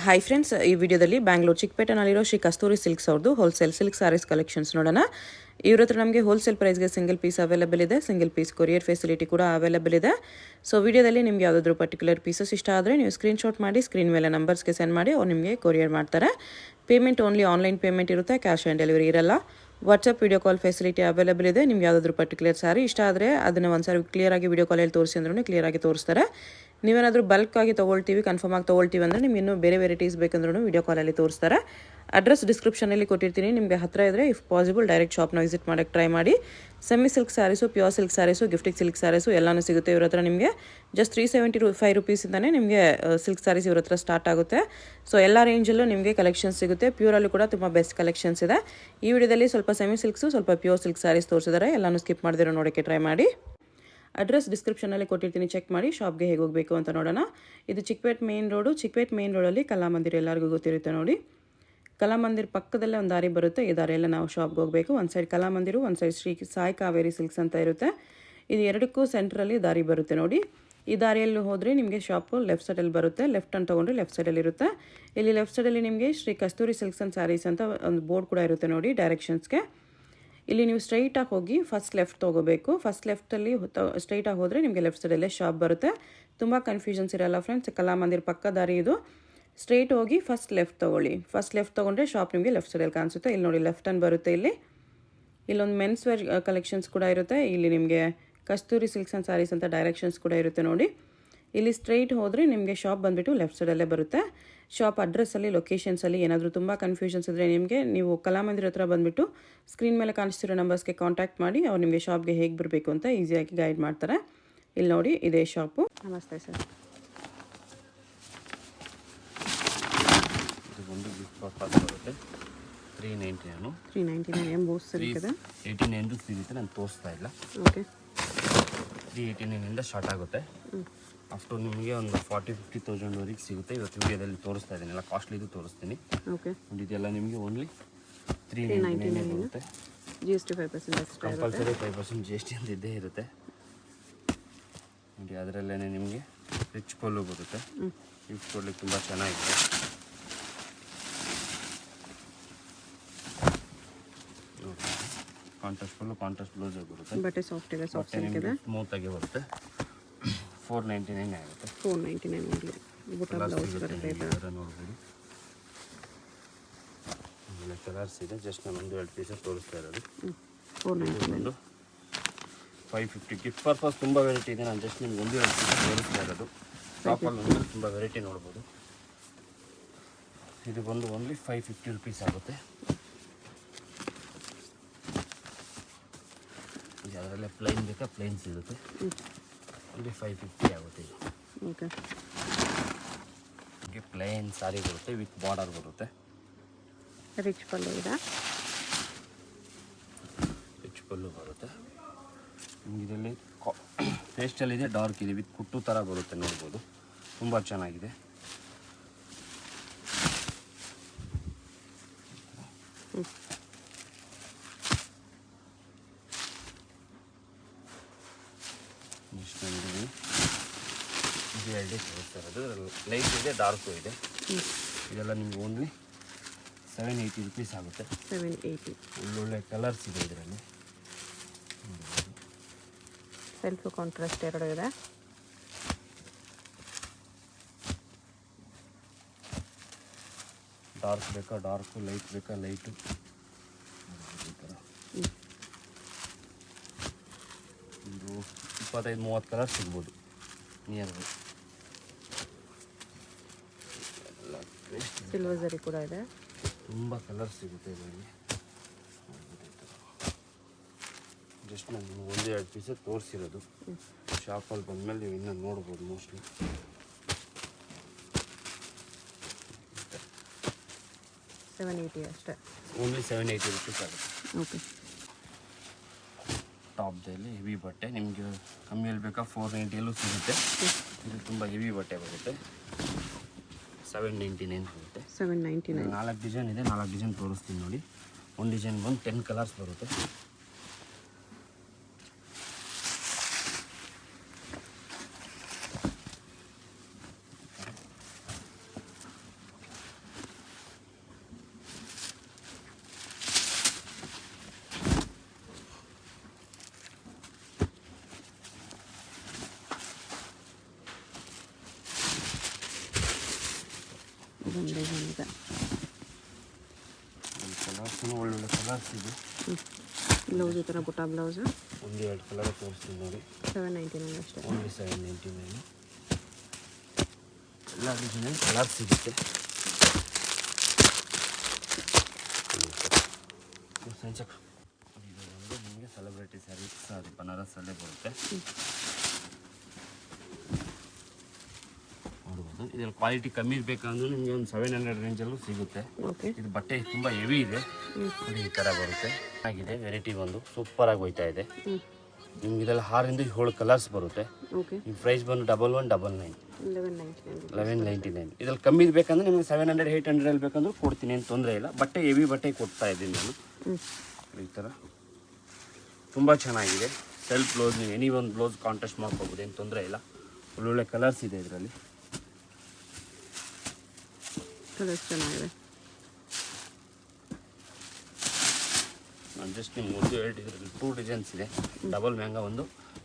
Hi friends, ಈ ವಿಡಿಯೋದಲ್ಲಿ ಬ್ಯಾಂಗ್ಳೂರು ಚಿಕ್ಕಪೇಟೆನಲ್ಲಿರೋ ಶ್ರೀ ಕಸ್ತೂರಿ silks ಅವ್ರದ್ದು ಹೋಲ್ಸೇಲ್ ಸಿಲ್ಕ್ ಸಾರೀಸ್ ಕಲೆಕ್ಷನ್ಸ್ ನೋಡೋಣ. ಇವ್ರ ಹತ್ರ ನಮಗೆ ಹೋಲ್ಸೇಲ್ ಪ್ರೈಸ್ಗೆ ಸಿಂಗಲ್ ಪೀಸ್ ಅವೈಲೇಬಲ್ ಇದೆ, ಸಿಂಗಲ್ ಪೀಸ್ ಕೊರಿಯರ್ ಫೆಸಿಲಿಟಿ ಕೂಡ ಅವೈಲೇಬಲ್ ಇದೆ. ಸೊ ವಿಡಿಯೋದಲ್ಲಿ ನಿಮಗೆ ಯಾವುದಾದ್ರೂ ಪರ್ಟಿಕ್ಯುಲರ್ ಪೀಸಸ್ ಇಷ್ಟ ಆದರೆ ನೀವು ಸ್ಕ್ರೀನ್ಶಾಟ್ ಮಾಡಿ ಸ್ಕ್ರೀನ್ ಮೇಲೆ ನಂಬರ್ಸ್ಗೆ ಸೆಂಡ್ ಮಾಡಿ ಅವ್ರು ನಿಮಗೆ ಕೊರಿಯರ್ ಮಾಡ್ತಾರೆ. ಪೇಮೆಂಟ್ ಓನ್ಲಿ ಆನ್ಲೈನ್ ಪೇಮೆಂಟ್ ಇರುತ್ತೆ, ಕ್ಯಾಶ್ ಆನ್ ಡೆಲಿವರಿ ಇರಲ್ಲ. WhatsApp video call facility available ಇದೆ. ನಿಮ್ಗೆ ಯಾವುದಾದ್ರೂ ಪರ್ಟಿಕ್ಯುಲರ್ ಸಾರಿ ಇಷ್ಟ ಆದರೆ ಅದನ್ನು ಒಂದ್ಸಾರಿ ಕ್ಲಿಯರಾಗಿ ವಿಡಿಯೋ ಕಾಲಲ್ಲಿ ತೋರಿಸಿ ಅಂದ್ರೂ ಕ್ಲಿಯರಾಗಿ ತೋರಿಸ್ತಾರೆ. ನೀವೇನಾದರೂ ಬಲ್ಕ್ ಆಗಿ ತೊಗೊಳ್ತೀವಿ, ಕನ್ಫರ್ಮ್ ಆಗಿ ತೊಗೊಳ್ತೀವಿ ಅಂದರೆ ನಿಮ್ಗೆ ಇನ್ನೂ ಬೇರೆ ವೆರೈಟೀಸ್ ಬೇಕಂದ್ರೂ ವಿಡಿಯೋ ಕಾಲಲ್ಲಿ ತೋರಿಸ್ತಾರೆ. ಅಡ್ರೆಸ್ ಡಿಸ್ಕ್ರಿಪ್ಷನಲ್ಲಿ ಕೊಟ್ಟಿರ್ತೀನಿ, ನಿಮಗೆ ಹತ್ತಿರ ಇದ್ದರೆ ಇಫ್ ಪಾಸಿಬಲ್ ಡೈರೆಕ್ಟ್ ಶಾಪ್ನ ವಿಸಿಟ್ ಮಾಡೋಕ್ಕೆ ಟ್ರೈ ಮಾಡಿ. Semi silk saris, pure silk saris, gifting silk saris ಎಲ್ಲನೂ ಸಿಗುತ್ತೆ ಇವ್ರ ಹತ್ರ. ನಿಮಗೆ ಜಸ್ಟ್ 375 ರುಪೀಸಿಂದನೇ ನಿಮಗೆ ಸಿಲ್ಕ್ ಸ್ಯಾರೀಸ್ ಇವ್ರ ಹತ್ರ ಸ್ಟಾರ್ಟ್ ಆಗುತ್ತೆ. ಸೊ ಎಲ್ಲ ರೇಂಜಲ್ಲೂ ನಿಮಗೆ ಕಲೆಕ್ಷನ್ಸ್ ಸಿಗುತ್ತೆ. ಪ್ಯೂರಲ್ಲೂ ಕೂಡ ತುಂಬ ಬೆಸ್ಟ್ ಕಲೆಕ್ಷನ್ಸ್ ಇದೆ. ಈ ವಿಡಿಯೋದಲ್ಲಿ ಸ್ವಲ್ಪ ಸೆಮಿ ಸಿಲ್ಕ್ಸು, ಸ್ವಲ್ಪ ಪ್ಯೂರ್ ಸಿಲ್ಕ್ ಸ್ಯಾರೀಸ್ ತೋರಿಸಿದ್ದಾರೆ. ಎಲ್ಲನೂ ಸ್ಕಿಪ್ ಮಾಡಿದಿರೋ ನೋಡೋಕ್ಕೆ ಟ್ರೈ ಮಾಡಿ. ಅಡ್ರೆಸ್ ಡಿಸ್ಕ್ರಿಪ್ಷನಲ್ಲಿ ಕೊಟ್ಟಿರ್ತೀನಿ, ಚೆಕ್ ಮಾಡಿ. ಶಾಪ್ಗೆ ಹೇಗೆ ಹೋಗಬೇಕು ಅಂತ ನೋಡೋಣ. ಇದು Chikkapete main road. Chikkapete main ರೋಡಲ್ಲಿ ಕಲಾಮಂದಿರ ಎಲ್ಲರಿಗೂ ಗೊತ್ತಿರುತ್ತೆ ನೋಡಿ. ಕಲಾಮಂದಿರ ಪಕ್ಕದಲ್ಲೇ ಒಂದು ದಾರಿ ಬರುತ್ತೆ. ಈ ದಾರಿಯೆಲ್ಲ ನಾವು ಶಾಪ್ಗೆ ಹೋಗಬೇಕು. ಒಂದು ಸೈಡ್ ಕಲಾಮಂದಿರು, ಒಂದು ಸೈಡ್ ಶ್ರೀ ಸಾಯಿ ಕಾವೇರಿ ಸಿಲ್ಕ್ಸ್ ಅಂತ ಇರುತ್ತೆ. ಇದು ಎರಡಕ್ಕೂ ಸೆಂಟ್ರಲ್ಲಿ ದಾರಿ ಬರುತ್ತೆ ನೋಡಿ. ಈ ದಾರಿಯಲ್ಲಿ ಹೋದರೆ ನಿಮಗೆ ಶಾಪು ಲೆಫ್ಟ್ ಸೈಡಲ್ಲಿ ಬರುತ್ತೆ. ಲೆಫ್ಟ್ ಅಂತ ತೊಗೊಂಡ್ರೆ ಲೆಫ್ಟ್ ಸೈಡಲ್ಲಿ ಇರುತ್ತೆ. ಇಲ್ಲಿ ಲೆಫ್ಟ್ ಸೈಡಲ್ಲಿ ನಿಮಗೆ ಶ್ರೀ ಕಸ್ತೂರಿ ಸಿಲ್ಕ್ಸ್ ಆ್ಯಂಡ್ ಸ್ಯಾರೀಸ್ ಅಂತ ಒಂದು ಬೋರ್ಡ್ ಕೂಡ ಇರುತ್ತೆ ನೋಡಿ ಡೈರೆಕ್ಷನ್ಸ್ಗೆ. ಇಲ್ಲಿ ನೀವು ಸ್ಟ್ರೈಟಾಗಿ ಹೋಗಿ ಫಸ್ಟ್ ಲೆಫ್ಟ್ ತೊಗೋಬೇಕು. ಫಸ್ಟ್ ಲೆಫ್ಟಲ್ಲಿ ಸ್ಟ್ರೈಟಾಗಿ ಹೋದರೆ ನಿಮಗೆ ಲೆಫ್ಟ್ ಸೈಡಲ್ಲೇ ಶಾಪ್ ಬರುತ್ತೆ. ತುಂಬ ಕನ್ಫ್ಯೂಷನ್ಸ್ ಇರಲ್ಲ ಫ್ರೆಂಡ್ಸ್. ಕಲಾಮಂದಿರ ಪಕ್ಕ ದಾರಿ ಇದು. ಸ್ಟ್ರೈಟ್ ಹೋಗಿ ಫಸ್ಟ್ ಲೆಫ್ಟ್ ತೊಗೊಳ್ಳಿ. ಫಸ್ಟ್ ಲೆಫ್ಟ್ ತೊಗೊಂಡ್ರೆ ಶಾಪ್ ನಿಮಗೆ ಲೆಫ್ಟ್ ಸೈಡಲ್ಲಿ ಕಾಣಿಸುತ್ತೆ. ಇಲ್ಲಿ ನೋಡಿ ಲೆಫ್ಟ್ ಅನ್ನು ಬರುತ್ತೆ. ಇಲ್ಲೊಂದು ಮೆನ್ಸ್ ವೇರ್ ಕಲೆಕ್ಷನ್ಸ್ ಕೂಡ ಇರುತ್ತೆ. ಇಲ್ಲಿ ನಿಮಗೆ ಕಸ್ತೂರಿ ಸಿಲ್ಕ್ಸ್ ಆ್ಯಂಡ್ ಸ್ಯಾರೀಸ್ ಅಂತ ಡೈರೆಕ್ಷನ್ಸ್ ಕೂಡ ಇರುತ್ತೆ ನೋಡಿ. ಇಲ್ಲಿ ಸ್ಟ್ರೈಟ್ ಹೋದರೆ ನಿಮಗೆ ಶಾಪ್ ಬಂದುಬಿಟ್ಟು ಲೆಫ್ಟ್ ಸೈಡಲ್ಲೇ ಬರುತ್ತೆ. ಶಾಪ್ ಅಡ್ರೆಸ್ಸಲ್ಲಿ, ಲೊಕೇಶನ್ಸಲ್ಲಿ ಏನಾದರೂ ತುಂಬ ಕನ್ಫ್ಯೂಷನ್ಸ್ ಇದ್ದರೆ ನೀವು ಕಲಾಮಂದಿರ ಹತ್ರ ಬಂದುಬಿಟ್ಟು ಸ್ಕ್ರೀನ್ ಮೇಲೆ ಕಾಣಿಸ್ತಿರೋ ನಂಬರ್ಸ್ಗೆ ಕಾಂಟ್ಯಾಕ್ಟ್ ಮಾಡಿ. ಅವ್ರು ನಿಮಗೆ ಶಾಪ್ಗೆ ಹೇಗೆ ಬರಬೇಕು ಅಂತ ಈಸಿಯಾಗಿ ಗೈಡ್ ಮಾಡ್ತಾರೆ. ಇಲ್ಲಿ ನೋಡಿ, ಇದೇ ಶಾಪು. ನಮಸ್ತೆ ಸರ್. ಇದು ಒಂದು ಗಿಫ್ಟ್ ಪರ್ಪಸ್ ಬರುತ್ತೆ. 399 399 ಎಂಬೂಸ್ ಸಿಗುತ್ತೆ. 89 ಸಿಗುತ್ತೆ, ನಾನು ತೋರಿಸ್ತಾ ಇಲ್ಲ. ಓಕೆ, 389 ಸ್ಟಾರ್ಟ್ ಆಗುತ್ತೆ. ಅಫ್ಟರ್ ನಿಮಗೆ ಒಂದು 40-50,000ವರೆಗೆ ಸಿಗುತ್ತೆ. ಇವತ್ತು ವಿಡಿಯೋದಲ್ಲಿ ತೋರಿಸ್ತಾ ಇದ್ದೀನಿ, ಎಲ್ಲ ಕಾಸ್ಟ್ಲಿದು ತೋರಿಸ್ತೀನಿ. ಓಕೆ, ಇದೆಲ್ಲ ನಿಮಗೆ ಓನ್ಲಿ 399 ಬರುತ್ತೆ. GST 5% ಕಂಪಲ್ಸರಿ 5% GST ಅಂತ ಇದ್ದೇ ಇರುತ್ತೆ ನೋಡಿ. ಅದರಲ್ಲೇ ನಿಮಗೆ ರಿಚ್ ಪಲ್ಲು ಬರುತ್ತೆ. ಗಿಫ್ಟ್ ಕೊಡ್ಲಿಕ್ಕೆ ತುಂಬ ಚೆನ್ನಾಗಿದೆ. ಕಾಂಟ್ರಾಸ್ಟ್ ಪಲ್ಲು, ಕಾಂಟ್ರಾಸ್ಟ್ ಬ್ಲೌಸ್ ಬರುತ್ತೆ. ಬಟ್ಟೆ ಸಾಫ್ಟ್ ಇದೆ, ಸಾಫ್ಟ್ ಸಿಲ್ಕ್ ಇದೆ. ಸ್ಮೂತಾಗಿ ಬರುತ್ತೆ. 499 ಆಗುತ್ತೆ. 499 ಓನ್ಲಿ. ಬುಟ್ಟ ಬ್ಲೌಸ್ ಬರುತ್ತೆ. ನೋಡ್ಬೋದು, ಆಮೇಲೆ ಕಲರ್ಸ್ ಇದೆ. ಜಸ್ಟ್ ನಾನು 1-2 ಪೀಸಸ್ ತೋರಿಸ್ತಾ ಇರೋದು. 499 550 ಗಿಫ್ಟ್ ಪರ್ಪಸ್ ತುಂಬ ವೆರೈಟಿ ಇದೆ. ನಾನು ಜಸ್ಟ್ ನಿಮ್ಗೆ 1-2 ಪೀಸಸ್ ತೋರಿಸ್ತಾ ಇರೋದು. ಶಾಪಲ್ಲಿ ಒಂದು ತುಂಬ ವೆರೈಟಿ ನೋಡ್ಬೋದು. ಇದು ಬಂದು ಓನ್ಲಿ 550 ರುಪೀಸ್ ಆಗುತ್ತೆ. ಅದರಲ್ಲೇ ಪ್ಲೈನ್ ಬೇಕಾ ಪ್ಲೈನ್ ಸಿಗುತ್ತೆ. ಇಲ್ಲಿ 550 ಆಗುತ್ತೆ. ಇದು ಓಕೆ, ನಿಮಗೆ ಪ್ಲೈನ್ ಸಾರಿ ಬರುತ್ತೆ, ವಿತ್ ಬಾರ್ಡರ್ ಬರುತ್ತೆ. ರಿಚ್ ಪಲ್ಲು ಇದೆ. ರಿಚ್ ಪಲ್ಲು ಬರುತ್ತೆ ನಿಮಗೆ. ಇದರಲ್ಲಿ ಪೇಸ್ಟಲ್ಲಿದೆ, ಡಾರ್ಕ್ ಇದೆ, ವಿತ್ ಕುಟ್ಟು ಥರ ಬರುತ್ತೆ. ನೋಡ್ಬೋದು, ತುಂಬ ಚೆನ್ನಾಗಿದೆ. ಇದು ಎರಡೇ ತೋರಿಸ್ತಾ ಇರೋದು. ಲೈಟ್ ಇದೆ, ಡಾರ್ಕು ಇದೆ. ಇದೆಲ್ಲ ನಿಮ್ಗೆ ಓನ್ಲಿ 780 ರುಪೀಸ್ ಆಗುತ್ತೆ. 780. ಒಳ್ಳೊಳ್ಳೆ ಕಲರ್ಸ್ ಇದೆ ಇದರಲ್ಲಿ. ಸೆಲ್ಫ್ ಕಾಂಟ್ರಾಸ್ಟ್ ಎರಡು ಇದೆ. ಡಾರ್ಕ್ ಬೇಕಾ ಡಾರ್ಕು, ಲೈಟ್ ಬೇಕಾ ಲೈಟು. ಇದು 25-30 ಕಲರ್ ಸಿಗ್ಬೋದು ನಿಯರ್. ಸಿಲ್ವರ್ ಜರಿ ಕೂಡ ಇದೆ. ತುಂಬ ಕಲರ್ ಸಿಗುತ್ತೆ ಇದರಲ್ಲಿ. ಜಸ್ಟ್ ನಾನು 1-2 ಪೀಸೇ ತೋರಿಸಿರೋದು. ಶಾಪಲ್ಲಿ ಬಂದಮೇಲೆ ನೀವು ಇನ್ನೂ ನೋಡ್ಬೋದು. ಮೋಸ್ಟ್ಲಿ 780 ಅಷ್ಟೇ. ಓನ್ಲಿ 780 ರುಪೀಸ್ ಆಗುತ್ತೆ. ಓಕೆ, ಟಾಪ್ದಲ್ಲಿ ಹೆವಿ ಬಟ್ಟೆ ನಿಮಗೆ ಕಮ್ಮಿಯಲ್ಲಿ ಬೇಕಾ 490ಯಲ್ಲೂ ಸಿಗುತ್ತೆ. ಇದು ತುಂಬ ಹೆವಿ ಬಟ್ಟೆ ಬರುತ್ತೆ. 799 ಬರುತ್ತೆ. 799. 4 ಡಿಸೈನ್ ಇದೆ, 4 ಡಿಸೈನ್ ತೋರಿಸ್ತೀನಿ ನೋಡಿ. ಒಂದು ಡಿಸೈನ್ ಬಂದು 10 ಕಲರ್ಸ್ ಬರುತ್ತೆ. ಇದೊಂದು ಡಿಸೈನ್ ಇದೆ. ಕಲರ್ಸು ಒಳ್ಳೊಳ್ಳೆ ಕಲರ್ಸ್ ಇದೆ. ಬ್ಲೌಸ್ ಈ ಥರ ಬುಟ್ಟ ಬ್ಲೌಸು ಒಂದು 2 ಕಲರ್ ತೋರಿಸ್ತೀನಿ ನೋಡಿ. 799 ಅಷ್ಟೇ. ಓನ್ಲಿ 799. ಎಲ್ಲ ಡಿಸೈನ್ ಕಲರ್ ಸಿಗುತ್ತೆ. ಇದು ಒಂದು ನಿಮಗೆ ಸೆಲೆಬ್ರಿಟಿ ಸ್ಯಾರೀಸ್ ಅದು ಬನಾರಸಲ್ಲೇ ಬರುತ್ತೆ ನೋಡ್ಬೋದು. ಇದ್ರಲ್ಲಿ ಕ್ವಾಲಿಟಿ ಕಮ್ಮಿ ಬೇಕಂದ್ರೆ ನಿಮಗೆ ಒಂದು 700 ರೇಂಜಲ್ಲೂ ಸಿಗುತ್ತೆ. ಓಕೆ. ಇದು ಬಟ್ಟೆ ತುಂಬ ಹೆವಿ ಇದೆ ನೋಡಿ, ಈ ಥರ ಬರುತ್ತೆ. ಆಗಿದೆ ವೆರೈಟಿ ಒಂದು ಸೂಪರಾಗಿ ಹೋಯ್ತಾ ಇದೆ. ನಿಮ್ಗೆ ಇದೆಲ್ಲ 6ರಿಂದ 7 ಕಲರ್ಸ್ ಬರುತ್ತೆ. ಓಕೆ. ಈ ಪ್ರೈಸ್ ಬಂದು 1199 1199. 1199. ಇದ್ರಲ್ಲಿ ಕಮ್ಮಿ ಬೇಕಂದ್ರೆ ನಿಮಗೆ 700 800 ಬೇಕಂದ್ರೆ ಕೊಡ್ತೀನಿ, ಏನು ತೊಂದರೆ ಇಲ್ಲ. ಬಟ್ಟೆ ಹೆವಿ ಬಟ್ಟೆ ಕೊಡ್ತಾ ಇದ್ದೀನಿ ನಾನು. ಈ ಥರ ತುಂಬ ಚೆನ್ನಾಗಿದೆ. ಸೆಲ್ಫ್ ಬ್ಲೌಸ್ ನೀವು ಎನಿ ಒಂದು ಬ್ಲೌಸ್ ಕಾಂಟ್ರಾಸ್ಟ್ ಮಾಡ್ಕೋಬೋದು, ಏನು ತೊಂದರೆ ಇಲ್ಲ. ಒಳ್ಳೊಳ್ಳೆ ಕಲರ್ಸ್ ಇದೆ ಇದರಲ್ಲಿ. ಕಲರ್ಸ್ ಚೆನ್ನಾಗಿದೆ. ನಾನು ಜಸ್ಟ್ ನಿಮ್ಗೆ ಒಂದು ಇದರಲ್ಲಿ 2 ಡಿಸೈನ್ಸ್ ಇದೆ. ಡಬಲ್ ಮ್ಯಾಂಗೋ, ಒಂದು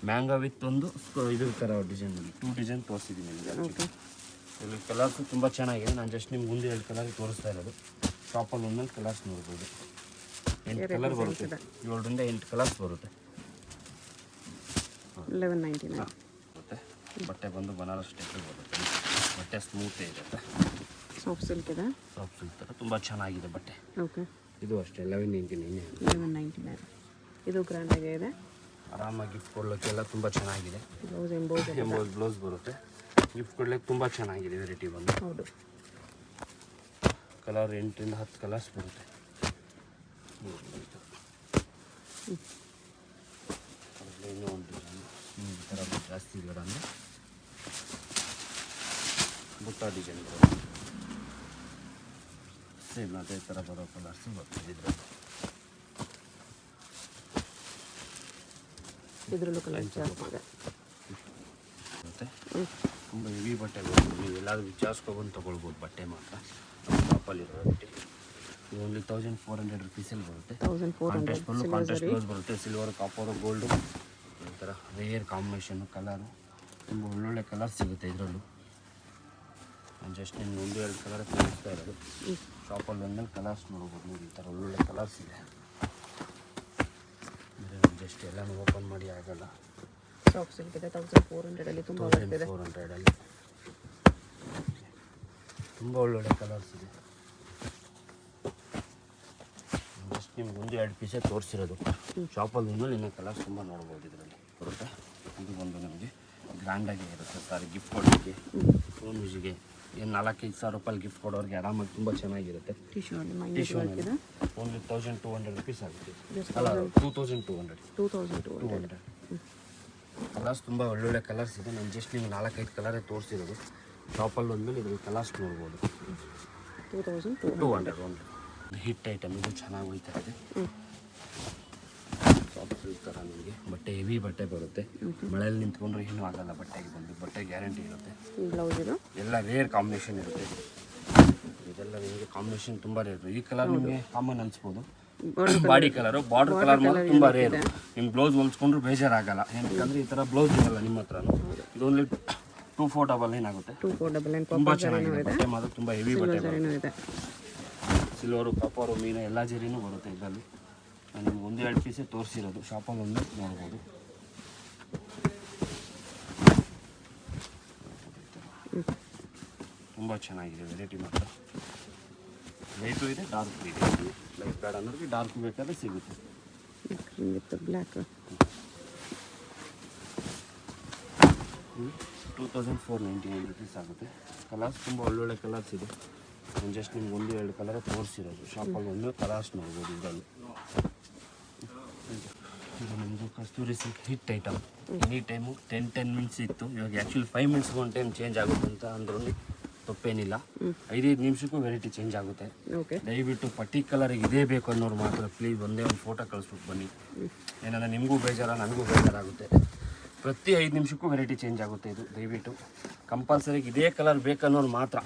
ಮ್ಯಾಂಗೋ ವಿತ್ ಒಂದು ಇದ್ರ ಥರ ಡಿಸೈನ್ ಮಾಡಿ 2 ಡಿಸೈನ್ ತೋರಿಸಿದ್ದೀನಿ ನಿಮಗೆ. ಇಲ್ಲಿ ಕಲರ್ಸು ತುಂಬ ಚೆನ್ನಾಗಿದೆ. ನಾನು ಜಸ್ಟ್ ನಿಮ್ಗೆ ಮುಂದೆ 2 ಕಲರ್ ತೋರಿಸ್ತಾ ಇರೋದು. ಶಾಪಲ್ಲಿ ಒಂದೊಂದು ಕಲರ್ಸ್ ನೋಡ್ಬೋದು. 8 ಕಲರ್ ಬರುತ್ತೆ. 7ರಿಂದ 8 ಕಲರ್ಸ್ ಬರುತ್ತೆ. 1199. ಬರುತ್ತೆ. ಬಟ್ಟೆ ಬಂದು ಬನಾರಸ್ ಟೈಪಲ್ಲಿ ಬರುತ್ತೆ. ಬಟ್ಟೆ ಸ್ಮೂತೇ ಇರುತ್ತೆ. ಸಾಫ್ಟ್ ಸಿಲ್ಕ್ ಇದೆ. ಸಾಫ್ಟ್ ಸಿಲ್ಕ್ ಥರ ತುಂಬ ಚೆನ್ನಾಗಿದೆ ಬಟ್ಟೆ. ಓಕೆ. ಇದು ಅಷ್ಟೇ 1199. 1199. ಇದು ಗ್ರ್ಯಾಂಡಾಗೆ ಇದೆ. ಆರಾಮಾಗಿ ಗಿಫ್ಟ್ ಕೊಡ್ಲಿಕ್ಕೆಲ್ಲ ತುಂಬ ಚೆನ್ನಾಗಿದೆ. ಬ್ಲೌಸ್ ಎಂಬೋಸ್ ಬ್ಲೌಸ್ ಬರುತ್ತೆ. ಗಿಫ್ಟ್ ಕೊಡ್ಲಿಕ್ಕೆ ತುಂಬ ಚೆನ್ನಾಗಿದೆ ವೆರೈಟಿ ಬಂದು. ಹೌದು. ಕಲರ್ 8ರಿಂದ 10 ಕಲರ್ಸ್ ಬರುತ್ತೆ. ಇನ್ನೂ ಒಂದು ಡಿಸೈನ್ ಈ ಥರ ಜಾಸ್ತಿ ಬೇಡ ಅಂದರೆ ಬುಟ್ಟ ಡಿಸೈನ್ ಬರುತ್ತೆ. ಸೇಮ್ ಅದೇ ಥರ ಬರೋ ಕಲರ್ಸು ಬರ್ತದೆ ಇದರಲ್ಲೂ ಕಲರ್ ಜಾಸ್ತಿ ಇದೆ. ಮತ್ತು ತುಂಬ ಹೆವಿ ಬಟ್ಟೆ ಬರುತ್ತೆ. ನೀವು ಎಲ್ಲಾದರೂ ವಿಚಾರಿಸ್ಕೊಬಂದು ತೊಗೊಳ್ಬೋದು ಬಟ್ಟೆ ಮಾತ್ರ. ಶಾಪಲ್ಲಿರೋ ವೆರೈಟಿ ಇದು ಓನ್ಲಿ 1400 ರುಪೀಸಲ್ಲಿ ಬರುತ್ತೆ. 1400. ಕಾಂಟ್ರಾಸ್ಟ್ ಬ್ಲೌಸ್ ಬರುತ್ತೆ. ಸಿಲ್ವರ್, ಕಾಪರು, ಗೋಲ್ಡು ಈ ಥರ ರೇರ್ ಕಾಂಬಿನೇಷನ್ನು ಕಲರು. ತುಂಬ ಒಳ್ಳೊಳ್ಳೆ ಕಲರ್ ಸಿಗುತ್ತೆ ಇದರಲ್ಲೂ. ನಾನು ಜಸ್ಟ್ ನಿಮ್ಗೆ 1-2 ಕಲರ್ ತೋರಿಸ್ತಾ ಇರೋದು. ಶಾಪಲ್ಲಿ ಒಂದಲ್ಲಿ ಕಲರ್ಸ್ ನೋಡ್ಬೋದು ನೋಡಿ. ಈ ಥರ ಒಳ್ಳೊಳ್ಳೆ ಕಲರ್ಸ್ ಇದೆ. ಜಸ್ಟ್ ಎಲ್ಲನೂ ಓಪನ್ ಮಾಡಿ ಆಗಲ್ಲ. ಸಾಫ್ಟ್ ಸಿಲ್ಕ್ ಇದೆ. 1400 ತುಂಬ ಬರ್ತಿದೆ. 1400 ತುಂಬ ಒಳ್ಳೊಳ್ಳೆ ಕಲರ್ಸ್ ಇದೆ. ಜಸ್ಟ್ ನಿಮ್ಗೆ 1-2 ಪೀಸೇ ತೋರಿಸಿರೋದು. ಶಾಪಲ್ಲಿ ಒಂದಲ್ಲಿ ಇನ್ನೂ ಕಲರ್ಸ್ ತುಂಬ ನೋಡ್ಬೋದು ಇದರಲ್ಲಿ ಬರುತ್ತೆ. ಇದು ಬಂದು ನಮಗೆ ಗ್ರ್ಯಾಂಡಾಗಿ ಇರುತ್ತೆ. ಸಾರಿ ಗಿಫ್ಟ್ ಕೊಡೋಕ್ಕೆ, ಫೋನ್ ಯೂಸಿಗೆ ಏನು 4-5 ಸಾವಿರ ರೂಪಾಯಿ ಗಿಫ್ಟ್ ಕೊಡೋರಿಗೆ ಆರಾಮಾಗಿ ತುಂಬ ಚೆನ್ನಾಗಿರುತ್ತೆ. ಟಿಶ್ಯೂ ಓನ್ಲಿ 1200 ರುಪೀಸ್ ಆಗುತ್ತೆ. ಅಲ್ಲ 2200. ಕಲರ್ಸ್ ತುಂಬ ಒಳ್ಳೊಳ್ಳೆ ಕಲರ್ಸ್ ಇದೆ. ನಾನು ಜಸ್ಟ್ ನಿಮ್ಗೆ 4-5 ಕಲರೇ ತೋರಿಸಿರೋದು. ಶಾಪಲ್ಲಿ ಒಂದ್ಮೇಲೆ ಇದ್ರಲ್ಲಿ ಕಲರ್ಸ್ ನೋಡ್ಬೋದು. 2200 ಹಿಟ್ ಐಟಮ್. ಇದು ಚೆನ್ನಾಗಿ ಹೋಯ್ತಾ ಇದೆ. ಸಾಫ್ಟ್ ಸಿಲ್ಕ್ ಥರ ನಿಮಗೆ ಬಟ್ಟೆ ಹೆವಿ ಬಟ್ಟೆ ಬರುತ್ತೆ. ಮಳೆಯಲ್ಲಿ ನಿಂತ್ಕೊಂಡ್ರೆ ಏನೂ ಆಗಲ್ಲ ಬಟ್ಟೆಗೆ ಬಂದು. ಬಟ್ಟೆ ಗ್ಯಾರಂಟಿ ಇರುತ್ತೆ. ಬ್ಲೌಸ್ ಇದು ಎಲ್ಲ ರೇರ್ ಕಾಂಬಿನೇಷನ್ ಇರುತ್ತೆ. ಇದೆಲ್ಲ ನಿಮಗೆ ಕಾಂಬಿನೇಷನ್ ತುಂಬ ರೇರ್. ಈ ಕಲರ್ ನಿಮಗೆ ಕಾಮನ್ ಅನಿಸ್ಬೋದು. ಬಾಡಿ ಕಲರು, ಬಾರ್ಡರ್ ಕಲರ್ ಮಾತ್ರ ತುಂಬ ರೇರು. ನಿಮ್ಮ ಬ್ಲೌಸ್ ಹೊಲ್ಸ್ಕೊಂಡ್ರು ಬೇಜಾರಾಗಲ್ಲ. ಏನಕ್ಕಂದ್ರೆ ಈ ಥರ ಬ್ಲೌಸ್ ಇರಲ್ಲ ನಿಮ್ಮ ಹತ್ರ. ಇದು ಓನ್ಲಿ 2499 ಆಗುತ್ತೆ. 2499. ತುಂಬ ಚೆನ್ನಾಗಿದೆ ಬಟ್ಟೆ ಮಾತ್ರ. ತುಂಬ ಹೆವಿ ಬಟ್ಟೆ ಬರುತ್ತೆ. ಸಿಲ್ವರು, ಕಾಪರು, ಮೀನು ಎಲ್ಲ ಜರಿನೂ ಬರುತ್ತೆ ಇದರಲ್ಲಿ. ನಾನು ನಿಮ್ಗೆ 1-2 ಪೀಸೇ ತೋರಿಸಿರೋದು. ಶಾಪಲ್ಲಿ ಒಂದು ನೋಡ್ಬೋದು. ತುಂಬ ಚೆನ್ನಾಗಿದೆ ವೆರೈಟಿ ಮಾತ್ರ. ಲೈಟು ಇದೆ, ಡಾರ್ಕು ಇದೆ. ಲೈಟ್ ಬೇಡ ಅನ್ನೋರಿಗೆ ಡಾರ್ಕ್ ಬೇಕಾದ್ರೆ ಸಿಗುತ್ತೆ. ವಿತ್ ಬ್ಲ್ಯಾಕ್ 2499 ರುಪೀಸ್ ಆಗುತ್ತೆ. ಕಲರ್ಸ್ ತುಂಬ ಒಳ್ಳೊಳ್ಳೆ ಕಲರ್ಸ್ ಇದೆ. ನಾನು ಜಸ್ಟ್ ನಿಮ್ಗೆ 1-2 ಕಲರ್ ತೋರಿಸಿರೋದು. ಶಾಪಲ್ಲಿ ಒಂದು ಕಲರ್ಸ್ ನೋಡ್ಬೋದು ಇದರಲ್ಲಿ. ಇದು ನಮ್ಮದು Kasturi silk hit item. Any time 10 minutes ಇತ್ತು. ಇವಾಗ ಆ್ಯಕ್ಚುಲಿ 5 ಮಿನಿಟ್ಸ್ಗೆ ಒಂದು ಟೈಮ್ ಚೇಂಜ್ ಆಗುತ್ತೆ ಅಂತ ಅಂದ್ರೂ ತಪ್ಪೇನಿಲ್ಲ. 5 ನಿಮಿಷಕ್ಕೂ ವೆರೈಟಿ ಚೇಂಜ್ ಆಗುತ್ತೆ. ದಯವಿಟ್ಟು ಪರ್ಟಿಕ್ಯುಲರಿಗೆ ಇದೇ ಬೇಕು ಅನ್ನೋರು ಮಾತ್ರ ಪ್ಲೀಸ್ ಒಂದೇ ಒಂದು ಫೋಟೋ ಕಳಿಸ್ಬಿಟ್ಟು ಬನ್ನಿ. ಏನಂದರೆ ನಿಮಗೂ ಬೇಜಾರ, ನನಗೂ ಬೇಜಾರಾಗುತ್ತೆ. ಪ್ರತಿ 5 ನಿಮಿಷಕ್ಕೂ ವೆರೈಟಿ ಚೇಂಜ್ ಆಗುತ್ತೆ. ಇದು ದಯವಿಟ್ಟು ಕಂಪಲ್ಸರಿಗೆ ಇದೇ ಕಲರ್ ಬೇಕನ್ನೋರು ಮಾತ್ರ.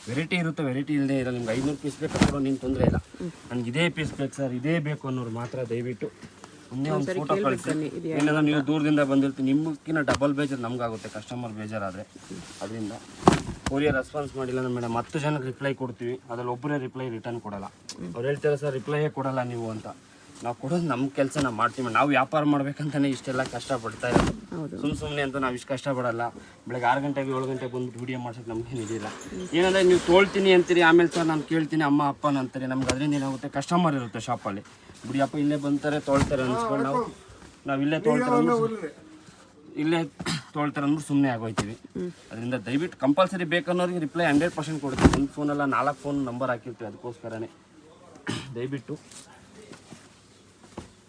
ವೆರೈಟಿ ಇರುತ್ತೆ, ವೆರೈಟಿ ಇಲ್ಲದೆ ಇರೋ ನಿಮ್ಗೆ 500 ಪೀಸ್ ಬೇಕಾದ್ರೂ ನಿಮ್ಗೆ ತೊಂದರೆ ಇಲ್ಲ. ನನಗೆ ಇದೇ ಪೀಸ್ ಬೇಕು ಸರ್, ಇದೇ ಬೇಕು ಅನ್ನೋರು ಮಾತ್ರ ದಯವಿಟ್ಟು ಒಂದೇ ಒಂದು ಫೋಟೋ ಕಳಿಸಿ. ಏನಂದ್ರೆ ನೀವು ದೂರದಿಂದ ಬಂದಿರ್ತೀವಿ, ನಿಮಗಿನ್ನ ಡಬಲ್ ಬೇಜಾರು ನಮಗಾಗುತ್ತೆ ಕಸ್ಟಮರ್ ಬೇಜಾರಾದರೆ. ಅದರಿಂದ ಕೊರಿಯರ್ ರೆಸ್ಪಾನ್ಸ್ ಮಾಡಿಲ್ಲ ಅಂದ್ರೆ ಮೇಡಮ್ 10 ಜನಕ್ಕೆ ರಿಪ್ಲೈ ಕೊಡ್ತೀವಿ, ಅದ್ರಲ್ಲಿ ಒಬ್ಬರೇ ರಿಪ್ಲೈ ರಿಟರ್ನ್ ಕೊಡಲ್ಲ. ಅವ್ರು ಹೇಳ್ತಾರೆ ಸರ್ ರಿಪ್ಲೈಯೇ ಕೊಡಲ್ಲ ನೀವು ಅಂತ. ನಾವು ಕೊಡೋದು ನಮ್ಮ ಕೆಲಸ ನಾವು ಮಾಡ್ತೀವಿ. ನಾವು ವ್ಯಾಪಾರ ಮಾಡ್ಬೇಕಂತಾನೆ ಇಷ್ಟೆಲ್ಲ ಕಷ್ಟಪಡ್ತಾ ಇರೋದು. ಸುಮ್ಮನೆ ಅಂತ ನಾವು ಇಷ್ಟು ಕಷ್ಟಪಡಲ್ಲ. ಬೆಳಗ್ಗೆ 6 ಗಂಟೆಗೆ 7 ಗಂಟೆಗೆ ಬಂದ್ಬಿಟ್ಟು ವಿಡಿಯೋ ಮಾಡ್ಸೋಕೆ ನಮಗೆ ನಿಧಿಲ್ಲ. ಏನಂದರೆ ನೀವು ತೊಳ್ತೀನಿ ಅಂತೀರಿ, ಆಮೇಲೆ ಸರ್ ನಾನು ಕೇಳ್ತೀನಿ ಅಮ್ಮ ಅಪ್ಪನ ಅಂತಾರೆ. ನಮ್ಗೆ ಅದರಿಂದ ಏನಾಗುತ್ತೆ, ಕಸ್ಟಮರ್ ಇರುತ್ತೆ ಶಾಪಲ್ಲಿ, ಬಿಡಿ ಅಪ್ಪ ಇಲ್ಲೇ ಬಂತಾರೆ ತೊಳ್ತಾರೆ ಅನ್ಸ್ಕೊಂಡು ನಾವು ಇಲ್ಲೇ ತೊಳ್ತಾರೆ ಅಂದ್ಬಿಟ್ಟು ಸುಮ್ಮನೆ ಆಗೋಯ್ತೀವಿ. ಅದರಿಂದ ದಯವಿಟ್ಟು ಕಂಪಲ್ಸರಿ ಬೇಕನ್ನೋರಿಗೆ ರಿಪ್ಲೈ 100% ಕೊಡ್ತೀವಿ. ಒಂದು ಫೋನೆಲ್ಲ 4 ಫೋನ್ ನಂಬರ್ ಹಾಕಿರ್ತೀವಿ, ಅದಕ್ಕೋಸ್ಕರನೇ ದಯವಿಟ್ಟು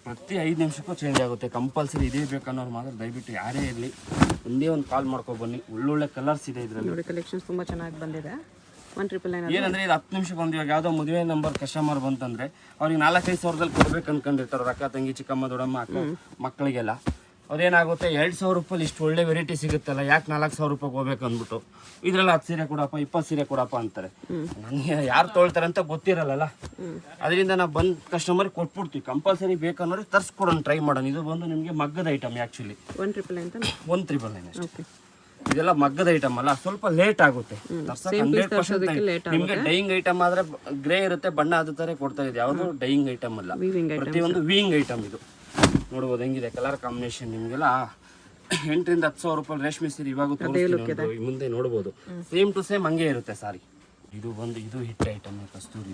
ಪ್ರತಿ 5 ನಿಮಿಷಕ್ಕೂ ಚೇಂಜ್ ಆಗುತ್ತೆ. ಕಂಪಲ್ಸರಿ ಇದೇ ಬೇಕನ್ನೋರು ಮಾತ್ರ ದಯವಿಟ್ಟು ಯಾರೇ ಇರಲಿ ಒಂದೇ ಒಂದು ಕಾಲ್ ಮಾಡ್ಕೊಂಡು ಬನ್ನಿ. ಒಳ್ಳೊಳ್ಳೆ ಕಲರ್ಸ್ ಇದೆ ಇದರಲ್ಲಿ. ನೋಡಿ ಕಲೆಕ್ಷನ್ಸ್ ತುಂಬ ಚೆನ್ನಾಗಿ ಬಂದಿದೆ. 1,999 ಏನಂದರೆ ಇದು 10 ನಿಮಿಷಕ್ಕೆ ಒಂದು ಇವಾಗ ಯಾವುದೋ ಮದುವೆ ನಂಬರ್ ಕಸ್ಟಮರ್ ಬಂತಂದರೆ ಅವ್ರಿಗೆ 4-5 ಸಾವಿರದಲ್ಲಿ ಕೊಡ್ಬೇಕು ಅನ್ಕೊಂಡಿರ್ತಾರೆ. ಅಕ್ಕ ತಂಗಿ ಚಿಕ್ಕಮ್ಮ ದೊಡ್ಡಮ್ಮ ಅಕ್ಕ ಮಕ್ಕಳಿಗೆಲ್ಲ ಅದೇನಾಗುತ್ತೆ 2,000 ರೂಪಾಯಿ ಇಷ್ಟು ಒಳ್ಳೆ ವೆರೈಟಿ ಸಿಗುತ್ತಲ್ಲ, ಯಾಕೆ 4,000 ರೂಪಾಯಿಗೆ ಹೋಗ್ಬೇಕು ಅಂದ್ಬಿಟ್ಟು ಇದರಲ್ಲಿ 10 ಸೀರೆ ಕೊಡಪ್ಪ 20 ಸೀರೆ ಕೊಡಪ್ಪ ಅಂತಾರೆ. ನನಗೆ ಯಾರು ತೊಳ್ತಾರೆ ಅಂತ ಗೊತ್ತಿರಲ್ಲ. ಅದರಿಂದ ನಾವು ಬಂದು ಕಸ್ಟಮರ್ಗೆ ಕೊಟ್ಬಿಡ್ತೀವಿ. ಕಂಪಲ್ಸರಿ ಬೇಕನ್ನೋರು ತರಿಸ್ಕೊಡೋಣ, ಟ್ರೈ ಮಾಡೋಣ. ಇದು ಬಂದು ನಿಮಗೆ ಮಗ್ಗದ ಐಟಮ್. ಆ್ಯಕ್ಚುಲಿ 1,999 ಅಷ್ಟೇ. ಇದೆಲ್ಲ ಮಗ್ಗದ ಐಟಮ್ ಅಲ್ಲ, ಸ್ವಲ್ಪ ಲೇಟ್ ಆಗುತ್ತೆ ತರ್ಸಕ್ಕೆ. 100% ನಿಮಗೆ ಡೈಯಿಂಗ್ ಐಟಮ್ ಆದರೆ ಗ್ರೇ ಇರುತ್ತೆ, ಬಣ್ಣ ಅದ ಥರ ಕೊಡ್ತಾ ಇದೆ. ಯಾವುದು ಡೈಯಿಂಗ್ ಐಟಮ್ ಅಲ್ಲ, ಪ್ರತಿಯೊಂದು ವೀವಿಂಗ್ ಐಟಮ್. ಇದು ನೋಡ್ಬೋದು ಹೆಂಗಿದೆ ಕಲರ್ ಕಾಂಬಿನೇಷನ್. ನಿಮಗೆಲ್ಲ 8,000 to 10,000 ರೂಪಾಯಿ ರೇಷ್ಮೆ ಸೀರೆ ಇವಾಗ ತೋರಿಸ್ತೀನಿ ಮುಂದೆ ನೋಡ್ಬೋದು. ಸೇಮ್ ಟು ಸೇಮ್ ಹಂಗೆ ಇರುತ್ತೆ ಸಾರಿ. ಇದು ಹಿಟ್ ಐಟಮ್ ಕಸ್ತೂರಿ.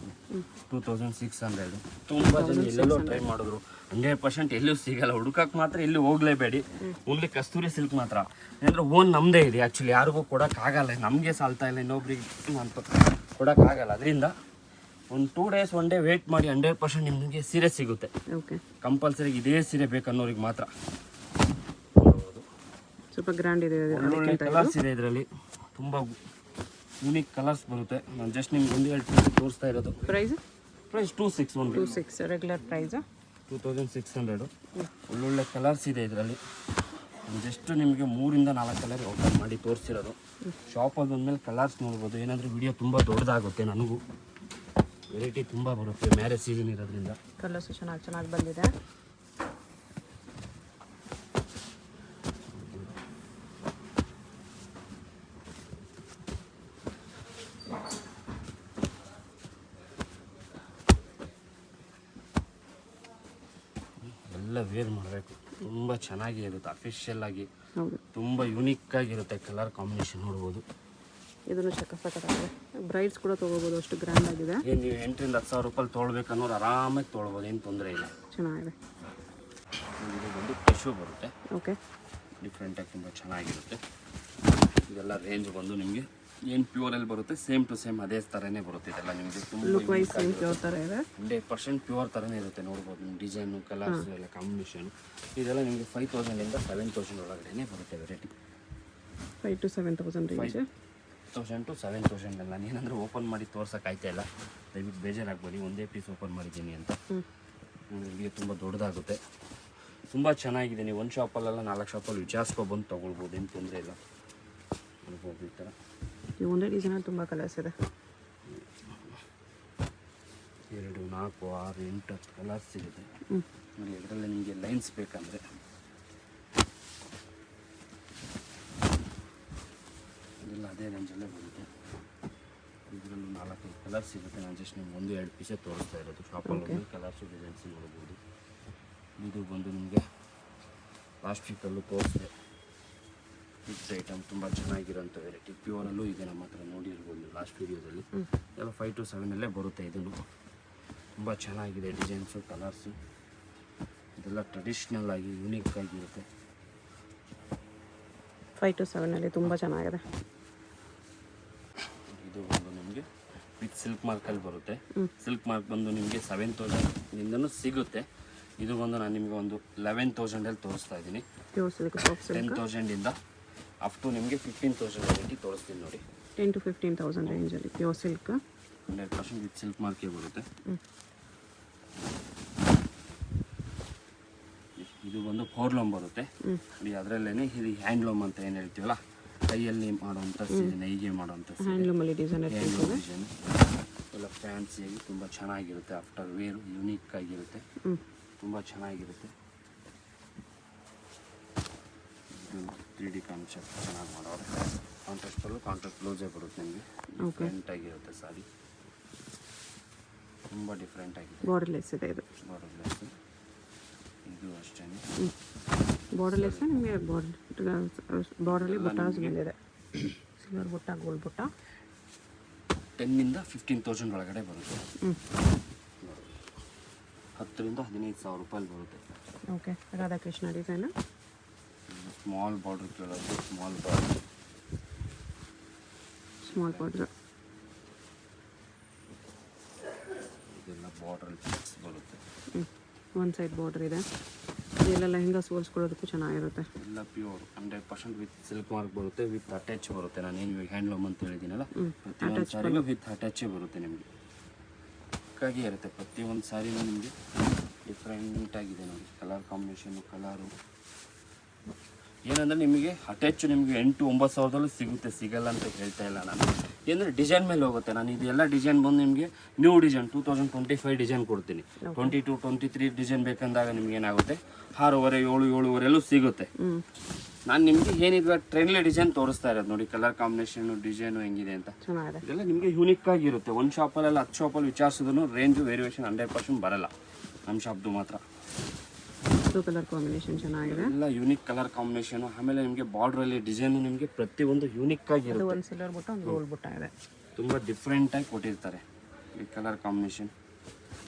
2,600. ತುಂಬ ಜನ ಎಲ್ಲೆಲ್ಲೋ ಟ್ರೈ ಮಾಡಿದ್ರು, 100% ಎಲ್ಲೂ ಸಿಗಲ್ಲ. ಹುಡುಕಕ್ಕೆ ಮಾತ್ರ ಎಲ್ಲೂ ಹೋಗ್ಲೇಬೇಡಿ. ಓನ್ಲಿ ಕಸ್ತೂರಿ ಸಿಲ್ಕ್ ಮಾತ್ರ. ಅಂದರೆ ಓನ್ ನಮ್ಮದೇ ಇದೆ. ಆ್ಯಕ್ಚುಲಿ ಯಾರಿಗೂ ಕೊಡೋಕ್ಕಾಗಲ್ಲ, ನಮಗೆ ಸಾಲ್ತಾ ಇಲ್ಲ, ಇನ್ನೊಬ್ರಿಗೆ ಅಂತ ಕೊಡೋಕ್ಕಾಗಲ್ಲ. ಅದರಿಂದ ಒಂದು 2 days 1 day ವೇಟ್ ಮಾಡಿ, 100% ನಿಮಗೆ ಸೀರೆ ಸಿಗುತ್ತೆ. ಕಂಪಲ್ಸರಿ ಇದೇ ಸೀರೆ ಬೇಕನ್ನೋರಿಗೆ ಮಾತ್ರ. ಸ್ವಲ್ಪ ಗ್ರ್ಯಾಂಡ್ ಇದೆ, ಒಳ್ಳೊಳ್ಳೆ ಕಲರ್ಸ್ ಇದೆ ಇದರಲ್ಲಿ. ತುಂಬ ಯೂನಿಕ್ ಕಲರ್ಸ್ ಬರುತ್ತೆ. ನಾನು ಜಸ್ಟ್ ನಿಮ್ಗೆ ಒಂದು 2 ಪೀಸ್ ತೋರಿಸ್ತಾ ಇರೋದು. Price 2,600 regular price 2,600. ಒಳ್ಳೊಳ್ಳೆ ಕಲರ್ಸ್ ಇದೆ ಇದರಲ್ಲಿ. ಜಸ್ಟ್ ನಿಮಗೆ 3 to 4 ಕಲರ್ ಓಪನ್ ಮಾಡಿ ತೋರಿಸಿರೋದು. ಶಾಪಲ್ಲಿ ಬಂದಮೇಲೆ ಕಲರ್ಸ್ ನೋಡ್ಬೋದು. ಏನಂದರೆ ವಿಡಿಯೋ ತುಂಬ ದೊಡ್ಡದಾಗುತ್ತೆ, ನನಗೂ ವೆರೈಟಿ ತುಂಬ ಬರುತ್ತೆ. ಮ್ಯಾರೇಜ್ ಸೀಸನ್ ಇರೋದ್ರಿಂದ ಕಲರ್ಸ್ ಚೆನ್ನಾಗಿ ಬಂದಿದೆ. ಎಲ್ಲ ವೇರ್ ಮಾಡಬೇಕು, ತುಂಬ ಚೆನ್ನಾಗಿ ಇರುತ್ತೆ. ಅಫಿಷಿಯಲ್ ಆಗಿ ತುಂಬ ಯೂನಿಕ್ ಆಗಿರುತ್ತೆ. ಕಲರ್ ಕಾಂಬಿನೇಷನ್ ನೋಡ್ಬೋದು. ಇದನ್ನು ಸಕ್ಕತ್ತಾಗಿದೆ. ಬ್ರೈಡ್ಸ್ ಕೂಡ ತೊಗೋಬೋದು, ಅಷ್ಟು ಗ್ರ್ಯಾಂಡ್ ಆಗಿದೆ. ಏನು ನೀವು 8,000 to 10,000 ರೂಪಾಯಿ ತೊಗೊಳ್ಬೇಕನ್ನೋರು ಆರಾಮಾಗಿ ತೊಗೊಳ್ಬೋದು, ಏನು ತೊಂದರೆ ಇಲ್ಲ. ಚೆನ್ನಾಗಿದೆ. ಇದು ಬಂದು ಟಿಶ್ಯೂ ಬರುತ್ತೆ. ಓಕೆ, ಡಿಫ್ರೆಂಟಾಗಿ ತುಂಬ ಚೆನ್ನಾಗಿರುತ್ತೆ. ಇದೆಲ್ಲ ರೇಂಜ್ ಬಂದು ನಿಮಗೆ ಏನು ಪ್ಯೂರಲ್ಲಿ ಬರುತ್ತೆ, ಸೇಮ್ ಟು ಸೇಮ್ ಅದೇ ಥರನೇ ಬರುತ್ತೆ. ಇದೆಲ್ಲ ನಿಮಗೆ ತುಂಬ ಲುಕ್ ವೈಸ್ ಸೇಮ್ ಪ್ಯೂರ್ ಥರ ಇದೆ. 100% ಪ್ಯೂರ್ ಥರನೇ ಇರುತ್ತೆ. ನೋಡ್ಬೋದು ನಿಮ್ಮ ಡಿಸೈನು, ಕಲರ್ಸ್ ಎಲ್ಲ ಕಾಂಬಿನೇಷನು. ಇದೆಲ್ಲ ನಿಮಗೆ 5,000 to 7,000 ಒಳಗಡೆ ಬರುತ್ತೆ ವೆರೈಟಿ. 5,000 to 7,000 range. 5,000 to 7,000 ಅಲ್ಲ. ನಾನೇನಂದ್ರೆ ಓಪನ್ ಮಾಡಿ ತೋರ್ಸೋಕ್ಕಾಯ್ತಾ ಇಲ್ಲ, ದಯವಿಟ್ಟು ಬೇಜಾರಾಗ್ಬೇಡಿ. ಒಂದೇ ಪೀಸ್ ಓಪನ್ ಮಾಡಿದ್ದೀನಿ ಅಂತ. ನಿಮಗೆ ತುಂಬ ದೊಡ್ಡದಾಗುತ್ತೆ, ತುಂಬ ಚೆನ್ನಾಗಿದೆ. ನೀವು ಒಂದು ಶಾಪಲ್ಲೆಲ್ಲ 4 ಶಾಪಲ್ಲಿ ವಿಚಾರಿಸ್ಕೊಬಂದು ತೊಗೊಳ್ಬೋದು, ಏನು ತೊಂದರೆ ಇಲ್ಲ. ನೋಡ್ಬೋದು ಈ ಥರ ಈ ಒಂದೇ ಡಿಸೈನಲ್ಲಿ ತುಂಬ ಕಲರ್ಸ್ ಇದೆ. 2, 4, 6, 8, 10 ಕಲರ್ಸ್ ಸಿಗುತ್ತೆ. ನೋಡಿ ಇದರಲ್ಲಿ ನಿಮಗೆ ಲೈನ್ಸ್ ಬೇಕಂದರೆ ಇದೆಲ್ಲ ಅದೇ ರೇಂಜಲ್ಲೇ ಬರುತ್ತೆ. ಇದರಲ್ಲೂ 4-5 ಕಲರ್ಸ್ ಸಿಗುತ್ತೆ. ನಾನು ಜಸ್ಟ್ ನಿಮ್ಗೆ 1-2 ಪೀಸೇ ತೋರಿಸ್ತಾ ಇರೋದು. ಶಾಪಲ್ಲಿ ಕಲರ್ಸು ಡಿಸೈನ್ಸ್ ನೋಡ್ಬೋದು. ಇದು ಬಂದು ನಿಮಗೆ ಲಾಸ್ಟ್ ವೀಕಲ್ಲೂ ತೋರಿಸಿದೆ. ಫಿಕ್ಸ್ ಐಟಮ್ ತುಂಬ ಚೆನ್ನಾಗಿರೋಂಥ ವೆರೈಟಿ. ಪ್ಯೂರಲ್ಲೂ ಇದೆ ನಮ್ಮ ಹತ್ರ, ನೋಡಿರ್ಬೋದು ಲಾಸ್ಟ್ ವೀಡಿಯೋದಲ್ಲಿ. ಎಲ್ಲ 5 to 7 ಬರುತ್ತೆ. ಇದನ್ನು ತುಂಬ ಚೆನ್ನಾಗಿದೆ ಡಿಸೈನ್ಸು, ಕಲರ್ಸು. ಇದೆಲ್ಲ ಟ್ರೆಡಿಷ್ನಲ್ ಆಗಿ ಯೂನಿಕ್ ಆಗಿರುತ್ತೆ. 5 to 7 ತುಂಬ ಚೆನ್ನಾಗಿದೆ. ಇದು ಬಂದು ನಿಮಗೆ ವಿತ್ ಸಿಲ್ಕ್ ಮಾರ್ಕಲ್ಲಿ ಬರುತ್ತೆ. ಸಿಲ್ಕ್ ಮಾರ್ಕ್ ಬಂದು ನಿಮಗೆ 7,000 ಸಿಗುತ್ತೆ. ಇದು ಬಂದು ನಾನು ನಿಮಗೆ ಒಂದು 11,000 ತೋರಿಸ್ತಾ ಇದ್ದೀನಿ. 10,000 ಅಪ್ ಟು ನಿಮಗೆ 15,000 ವೆರೈಟಿ ತೋರಿಸ್ತೀನಿ ನೋಡಿ. 10 to 15,000 ರೇಂಜಲ್ಲಿ ಪ್ಯೂರ್ ಸಿಲ್ಕ್ 100% ವಿತ್ ಸಿಲ್ಕ್ ಮಾರ್ಕೇ ಬರುತ್ತೆ. ಇದು ಬಂದು ಪೌರ್ಲೂಮ್ ಬರುತ್ತೆ. ಅದರಲ್ಲೇ ಇದು ಹ್ಯಾಂಡ್ಲೂಮ್ ಅಂತ ಏನು ಹೇಳ್ತೀವಲ್ಲ, ಕೈಯಲ್ಲಿ ಮಾಡುವಂಥ ನೈಗೆ ಮಾಡುವಂಥ ಹ್ಯಾಂಡ್ಲೂಮಲ್ಲಿ ಡಿಸೈನ್ ಎಲ್ಲ ಫ್ಯಾನ್ಸಿಯಾಗಿ ತುಂಬ ಚೆನ್ನಾಗಿರುತ್ತೆ. ಆಫ್ಟರ್ ವೇರು ಯುನೀಕ್ ಆಗಿರುತ್ತೆ, ತುಂಬ ಚೆನ್ನಾಗಿರುತ್ತೆ. 3D ಕಾನ್ಸೆಪ್ಟ್ ಚೆನ್ನಾಗಿ ಮಾಡೋರು. ಕಾಂಟ್ರಾಸ್ಟ್ ಪಲ್ಲು ಕಾಂಟ್ರಾಸ್ಟ್ ಬ್ಲೌಸೇ ಬರುತ್ತೆ ನಿಮಗೆ. ಡಿಫ್ರೆಂಟ್ ಆಗಿರುತ್ತೆ ಸಾರಿ, ತುಂಬ ಡಿಫ್ರೆಂಟ್ ಆಗಿದೆ. ಬಾರ್ಡರ್ಲೆಸ್ ಇದೆ ಇದು. ಬಾರ್ಡರ್ಲೆಸ್ ಇದು ಅಷ್ಟೇ. ಬಾರ್ಡರ್ಲೆಸ್ ನಿಮಗೆ ಬಾರ್ಡರ್ಲಿ ಬುಟ್ಟ ಬಂದಿದೆ. ಸಿಲ್ವರ್ ಬುಟ್ಟ, ಗೋಲ್ಡ್ ಬುಟ್ಟ. 10,000 to 15,000 ಒಳಗಡೆ ಬರುತ್ತೆ. 10,000 to 15,000 ರೂಪಾಯಿ ಬರುತ್ತೆ. Okay, Radhakrishna design. Small border ಕೇಳೋದು, ಸ್ಮಾಲ್ ಬಾರ್ಡರ್. ಇದೆಲ್ಲ ಬಾರ್ಡರ್ ಚೆಕ್ಸ್ ಬರುತ್ತೆ. ಒಂದು ಸೈಡ್ ಬಾರ್ಡರ್ ಇದೆ. ಇದೆಲ್ಲ ಲೆಹಂಗಾ ಹೋಲ್ಸ್ಕೊಳ್ಳೋದಕ್ಕೂ ಚೆನ್ನಾಗಿರುತ್ತೆ. ಎಲ್ಲ ಪ್ಯೂರ್ 100% ವಿತ್ ಸಿಲ್ಕ್ ಮಾರ್ಕ್ ಬರುತ್ತೆ, ವಿತ್ ಅಟ್ಯಾಚ್ ಬರುತ್ತೆ. ನಾನು ಏನು ಇವಾಗ ಹ್ಯಾಂಡ್ಲೂಮ್ ಅಂತ ಹೇಳಿದ್ದೀನಲ್ಲ, ಪ್ರತಿಯೊಂದು ಸಾರಿಗೂ ವಿತ್ ಅಟ್ಯಾಚೇ ಬರುತ್ತೆ ನಿಮಗೆ. ಹಾಗಾಗಿ ಇರುತ್ತೆ ಪ್ರತಿಯೊಂದು ಸಾರಿನೂ ನಿಮಗೆ ಡಿಫ್ರೆಂಟ್ ಆಗಿದೆ ನೋಡಿ. ಕಲರ್ ಕಾಂಬಿನೇಷನ್ನು, ಕಲರು ಏನಂದರೆ ನಿಮಗೆ ಅಟ್ಯಾಚು ನಿಮಗೆ 8,000 to 9,000 ಸಿಗುತ್ತೆ. ಸಿಗಲ್ಲ ಅಂತ ಹೇಳ್ತಾ ಇಲ್ಲ ನಾನು, ಏನಂದರೆ ಡಿಸೈನ್ ಮೇಲೆ ಹೋಗುತ್ತೆ. ನಾನು ಇದೆಲ್ಲ ಡಿಸೈನ್ ಬಂದು ನಿಮಗೆ ನ್ಯೂ ಡಿಸೈನ್ 2025 ಡಿಸೈನ್ ಕೊಡ್ತೀನಿ. 22, 23 ಡಿಸೈನ್ ಬೇಕಂದಾಗ ನಿಮ್ಗೆ ಏನಾಗುತ್ತೆ 6,500, 7,500 ಸಿಗುತ್ತೆ. ನಾನು ನಿಮಗೆ ಏನಿದೆ ಟ್ರೆಂಡ್ಲಿ ಡಿಸೈನ್ ತೋರಿಸ್ತಾ ಇರೋದು ನೋಡಿ. ಕಲರ್ ಕಾಂಬಿನೇಷನು, ಡಿಸೈನು ಹೆಂಗಿದೆ ಅಂತ ಇದೆಲ್ಲ ನಿಮಗೆ ಯೂನಿಕ್ ಆಗಿರುತ್ತೆ. ಒಂದು ಶಾಪಲ್ಲೆಲ್ಲ 10 ಶಾಪಲ್ಲಿ ವಿಚಾರಿಸಿದ್ರು ರೇಂಜು ವೇರಿಯೇಷನ್ 100% ಬರಲ್ಲ. ನಮ್ಮ ಶಾಪ್ದು ಮಾತ್ರ ಕಲರ್ ಕಾಂಬಿನೇಷನ್ ಚೆನ್ನಾಗಿದೆ. ಎಲ್ಲ ಯೂನಿಕ್ ಕಲರ್ ಕಾಂಬಿನೇಷನು. ಆಮೇಲೆ ನಿಮಗೆ ಬಾರ್ಡ್ರಲ್ಲಿ ಡಿಸೈನು ನಿಮಗೆ ಪ್ರತಿಯೊಂದು ಯೂನಿಕ್ ಆಗಿರುತ್ತೆ. ಒಂದು ಸಿಲ್ವರ್ ಬುಟ್ಟ, ಒಂದು ಗೋಲ್ಡ್ ಬುಟ್ಟ ಇದೆ. ತುಂಬ ಡಿಫ್ರೆಂಟಾಗಿ ಕೊಟ್ಟಿರ್ತಾರೆ ಈ ಕಲರ್ ಕಾಂಬಿನೇಷನ್.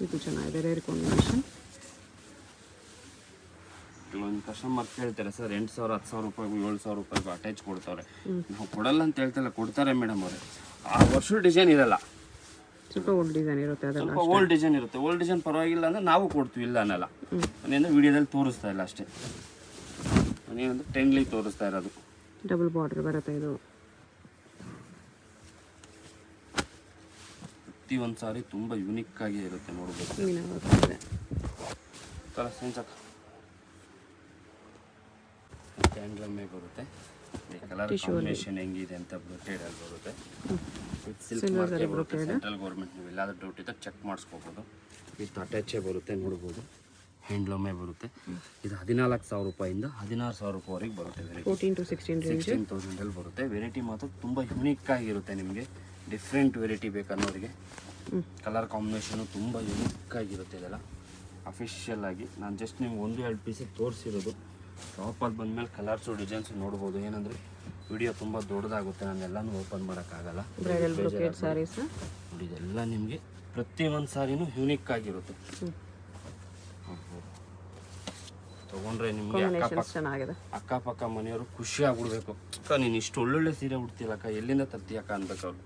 ಇದು ಚೆನ್ನಾಗಿದೆ, ರೇರ್ ಕಾಂಬಿನೇಷನ್. ಕೆಲವೊಂದು ಕಸ್ಟಮರ್ ಕೇಳ್ತಾರೆ, ಸರ್ 8,000, 10,000 ರೂಪಾಯಿಗೂ 7,000 ರೂಪಾಯಿಗೂ ಅಟ್ಯಾಚ್ ಕೊಡ್ತಾರೆ. ನಾವು ಕೊಡಲ್ಲ ಅಂತ ಹೇಳ್ತಿಲ್ಲ, ಕೊಡ್ತಾರೆ ಮೇಡಮ್ ಅವರೇ. ಆ ವರ್ಷದ ಡಿಸೈನ್ ಇರಲ್ಲ, ಸ್ವಲ್ಪ ಓಲ್ಡ್ ಡಿಸೈನ್ ಇರುತ್ತೆ. ಅದೆಲ್ಲ ಸ್ವಲ್ಪ ಓಲ್ಡ್ ಡಿಸೈನ್ ಇರುತ್ತೆ. ಓಲ್ಡ್ ಡಿಸೈನ್ ಪರವಾಗಿಲ್ಲ ಅಂದರೆ ನಾವು ಕೊಡ್ತೀವಿ, ಇಲ್ಲ ಅನ್ನಲ್ಲ. ನಾನೇನು ವಿಡಿಯೋದಲ್ಲಿ ತೋರಿಸ್ತಾ ಇಲ್ಲ ಅಷ್ಟೇ, ನಾನೇನಂದ್ರೆ ಟ್ರೆಂಡ್ಲಿ ತೋರಿಸ್ತಾ ಇರೋದು. ಡಬಲ್ ಬಾರ್ಡರ್ ಬರುತ್ತೆ ಇದು. ಪ್ರತಿಯೊಂದು ಸಾರಿ ತುಂಬ ಯೂನಿಕ್ ಆಗಿ ಇರುತ್ತೆ ನೋಡ್ಬೇಕು. ಕಲರ್ ಸೆನ್ಸ್ ಹ್ಯಾಂಡ್ಲೂಮೇ ಬರುತ್ತೆ. ಕಲರ್ ಕಾಂಬಿನೇಷನ್ ಹೆಂಗಿದೆ ಅಂತ ಬ್ರೊಕೇಡಲ್ಲಿ ಬರುತ್ತೆ. ವಿತ್ ಸಿಲ್ಕ್ ಮಾರ್ಕೆ ಬರುತ್ತೆ. ಸೆಂಟ್ರಲ್ ಗೌರ್ಮೆಂಟ್, ನೀವು ಎಲ್ಲಾದ್ರೂ ಡೌಟ್ ಇದ್ದರೆ ಚೆಕ್ ಮಾಡಿಸ್ಕೋಬೋದು. ವಿತ್ ಅಟ್ಯಾಚೇ ಬರುತ್ತೆ, ನೋಡ್ಬೋದು. ಹ್ಯಾಂಡ್ಲೂಮೇ ಬರುತ್ತೆ. ಇದು 14,000 ರೂಪಾಯಿಂದ 16,000 ರೂಪಾಯಿವರೆಗೆ ಬರುತ್ತೆ. 14 to 16,000 ಬರುತ್ತೆ. ವೆರೈಟಿ ಮಾತ್ರ ತುಂಬ ಯೂನಿಕ್ ಆಗಿರುತ್ತೆ. ನಿಮಗೆ ಡಿಫ್ರೆಂಟ್ ವೆರೈಟಿ ಬೇಕನ್ನೋರಿಗೆ ಕಲರ್ ಕಾಂಬಿನೇಷನು ತುಂಬ ಯೂನಿಕ್ ಆಗಿರುತ್ತೆ. ಇದೆಲ್ಲ ಅಫಿಷಿಯಲ್ ಆಗಿ ನಾನು ಜಸ್ಟ್ ನಿಮ್ಗೆ 1-2 ಪೀಸಿಗೆ ತೋರಿಸಿರೋದು. ಶಾಪಲ್ಲಿ ಬಂದಮೇಲೆ ಕಲರ್ಸು ಡಿಸೈನ್ಸ್ ನೋಡ್ಬೋದು. ಏನಂದರೆ ವಿಡಿಯೋ ತುಂಬ ದೊಡ್ಡದಾಗುತ್ತೆ, ನಾನೆಲ್ಲನೂ ಓಪನ್ ಮಾಡೋಕ್ಕಾಗಲ್ಲ. ಬ್ರೈಡಲ್ ಬ್ರೊಕೇಡ್ ಸಾರೀಸ್ ನೋಡಿ, ಇದೆಲ್ಲ ನಿಮಗೆ ಪ್ರತಿಯೊಂದು ಸಾರಿನೂ ಯೂನಿಕ್ ಆಗಿರುತ್ತೆ. ತೊಗೊಂಡ್ರೆ ನಿಮಗೆ ಅಕ್ಕಪಕ್ಕ ಮನೆಯವರು ಖುಷಿ ಆಗ್ಬಿಡ್ಬೇಕು. ಅಕ್ಕ ನೀನು ಇಷ್ಟು ಒಳ್ಳೊಳ್ಳೆ ಸೀರೆ ಉಡ್ತೀರಕ್ಕ, ಎಲ್ಲಿಂದ ತರ್ತೀಯಕ್ಕ ಅನ್ಬೇಕು ಅವ್ರು.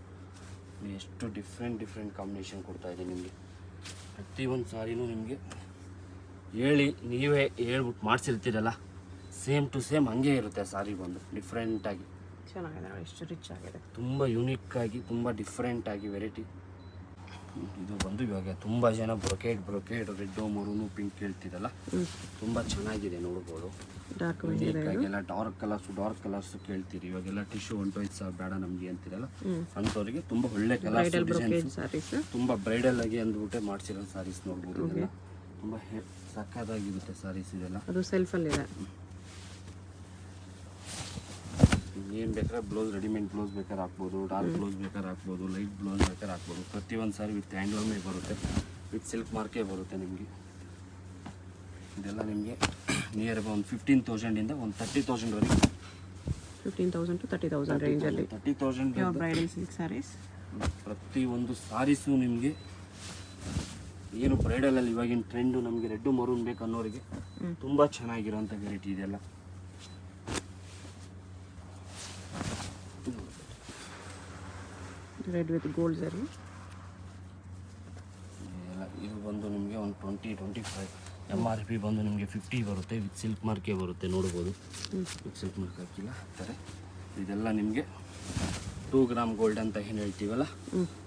ಎಷ್ಟು ಡಿಫ್ರೆಂಟ್ ಕಾಂಬಿನೇಷನ್ ಕೊಡ್ತಾ ಇದೆ ನಿಮಗೆ. ಪ್ರತಿಯೊಂದು ಸಾರಿನೂ ನಿಮಗೆ ನೀವೇ ಹೇಳ್ಬಿಟ್ಟು ಮಾಡಿಸಿರ್ತೀರಲ್ಲ, ಸೇಮ್ ಟು ಸೇಮ್ ಹಂಗೆ ಇರುತ್ತೆ ಸಾರಿ. ಬಂದು ಡಿಫ್ರೆಂಟಾಗಿ ಚೆನ್ನಾಗಿದೆ, ಎಷ್ಟು ರಿಚ್ ಆಗಿದೆ, ತುಂಬ ಯೂನಿಕ್ ಆಗಿ, ತುಂಬ ಡಿಫ್ರೆಂಟಾಗಿ ವೆರೈಟಿ. ಇದು ಬಂದು ಇವಾಗ ತುಂಬ ಜನ ಬ್ರೊಕೇಡ್ ರೆಡ್, ಮರೂನು, ಪಿಂಕ್ ಕೇಳ್ತಿರಲ್ಲ, ತುಂಬ ಚೆನ್ನಾಗಿದೆ ನೋಡ್ಬೋದು. ಎಲ್ಲ ಡಾರ್ಕ್ ಕಲರ್ಸ್ ಕೇಳ್ತೀರಿ. ಇವಾಗೆಲ್ಲ ಟಿಶ್ಯೂ ಹೊಂಟೋಯ್ತು ಸರ್ ಬೇಡ ನಮಗೆ ಅಂತಿರಲ್ಲ, ಅಂಥವ್ರಿಗೆ ತುಂಬ ಒಳ್ಳೆ ಕಲರ್ಸ್ ಡಿಸೈನ್ಸ್, ತುಂಬ ಬ್ರೈಡಲ್ ಆಗಿ ಅಂದ್ಬಿಟ್ಟೆ ಮಾಡಿಸಿರೋ ಸಾರೀಸ್ ನೋಡ್ಬೋದು. ಇದೆಲ್ಲ ತುಂಬ ಸಕ್ಕತ್ತಾಗಿರುತ್ತೆ ಸಾರೀಸ್. ಇದೆಲ್ಲ ಅದು ಸೆಲ್ಫಲ್ಲಿದೆ. ಏನು ಬೇಕಾದ್ರೆ ಬ್ಲೌಸ್, ರೆಡಿಮೇಡ್ ಬ್ಲೌಸ್ ಬೇಕಾದ್ರೆ ಹಾಕ್ಬೋದು, ಡಾರ್ಕ್ ಬ್ಲೌಸ್ ಬೇಕಾದ್ರೆ ಹಾಕ್ಬೋದು, ಲೈಟ್ ಬ್ಲೌಸ್ ಬೇಕಾದ್ರೆ ಹಾಕ್ಬೋದು. ಪ್ರತಿಯೊಂದು ಸಾರಿ ವಿತ್ ಹ್ಯಾಂಡ್ಲೂಮೇ ಬರುತ್ತೆ, ವಿತ್ ಸಿಲ್ಕ್ ಮಾರ್ಕೇ ಬರುತ್ತೆ ನಿಮಗೆ. ಇದೆಲ್ಲ ನಿಮಗೆ ನಿಯರ್ ಒಂದು 15,000 ಒಂದು 30,000ವರೆಗೆ. 15,000 to 30,000 ರೇಂಜಲ್ಲಿ 30,000 ಬ್ರೈಡಲ್ ಸಿಲ್ಕ್ ಸಾರೀಸ್. ಪ್ರತಿಯೊಂದು ಸಾರೀಸು ನಿಮಗೆ ಏನು ಬ್ರೈಡಲಲ್ಲಿ ಇವಾಗಿನ ಟ್ರೆಂಡು ನಮಗೆ ರೆಡ್ ಮರೂನ್ ಬೇಕು ಅನ್ನೋರಿಗೆ ತುಂಬ ಚೆನ್ನಾಗಿರೋಂಥ ವೆರೈಟಿ ಇದೆಲ್ಲ. ರೆಡ್ ವಿತ್ ಗೋಲ್ಡ್ ಸರಿ. ಇದು ಬಂದು ನಿಮಗೆ ಒಂದು 20-25 MRP ಬಂದು ನಿಮಗೆ 50 ಬರುತ್ತೆ. ವಿತ್ ಸಿಲ್ಕ್ ಮಾರ್ಕೇ ಬರುತ್ತೆ, ನೋಡ್ಬೋದು. ವಿತ್ ಸಿಲ್ಕ್ ಮಾರ್ಕ್ ಹಾಕಿಲ್ಲ ಹಾಕ್ತಾರೆ. ಇದೆಲ್ಲ ನಿಮಗೆ 2 ಗ್ರಾಮ್ ಗೋಲ್ಡ್ ಅಂತ ಏನು ಹೇಳ್ತೀವಲ್ಲ,